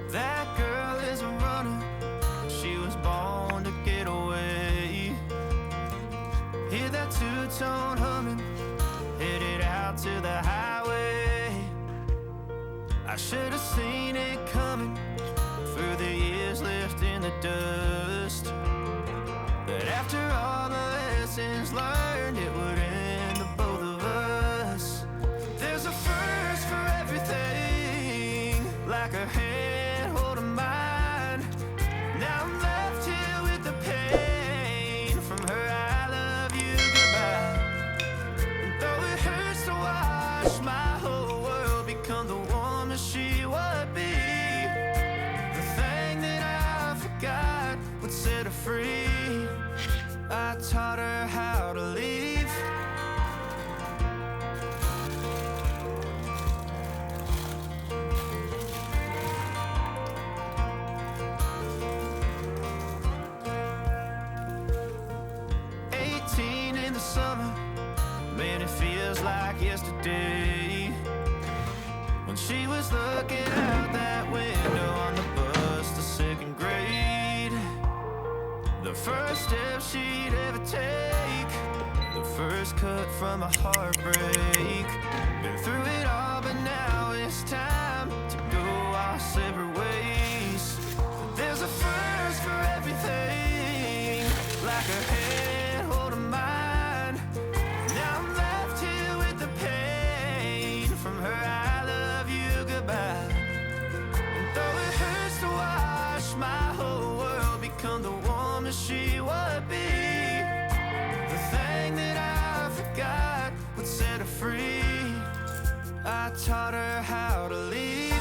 That girl is a runner, she was born to get away. Hear that two-tone humming, headed out to the highway. I should have seen it coming through the years left in the dust, that after all the lessons learned, it would end the both of us. There's a first for everything, like a hand holding mine. Now I'm left here with the pain from her I love you goodbye. And though it hurts to watch my whole world become the woman she would be, the thing that I forgot would set her free. I taught her how to leave. In the summer, man, it feels like yesterday, when she was looking out that window on the bus to second grade. The first step she'd ever take, the first cut from a heartbreak. Been through it all, but now it's time to go our separate ways. There's a first for everything, like a hand holding mine. My whole world become the woman she would be, the thing that I forgot would set her free. I taught her how to leave.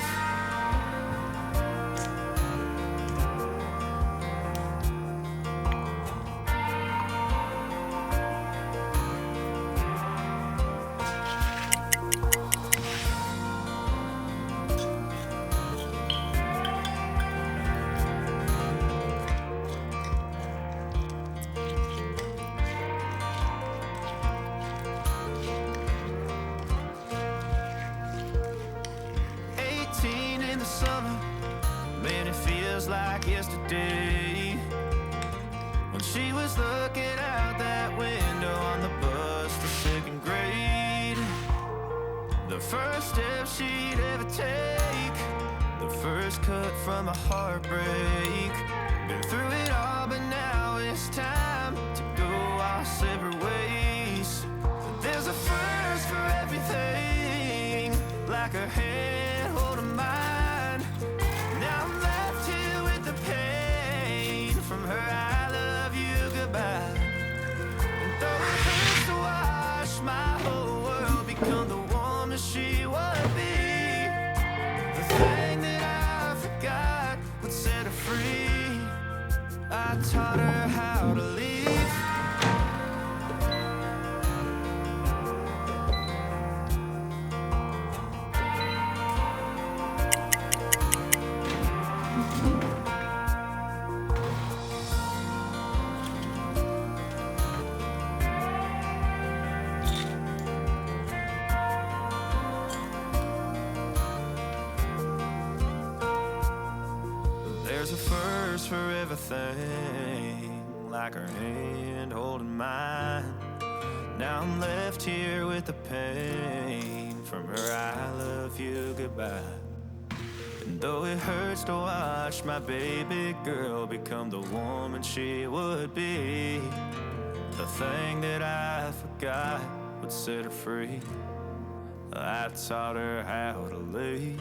In the summer, man, it feels like yesterday, when she was looking out that window on the bus to second grade. The first step she'd ever take, the first cut from a heartbreak. Been through it all, but now it's time to go our separate ways. There's a first for everything, like a hand holding mine. Now I'm left here with the pain from her I love you goodbye. And though it hurts to watch my whole world become the woman she would be, the thing that I forgot would set her free. I taught her how to leave. There's a first for everything, like her hand holding mine. Now I'm left here with the pain from her I love you goodbye. And though it hurts to watch my baby girl become the woman she would be, the thing that I forgot would set her free. I taught her how to leave.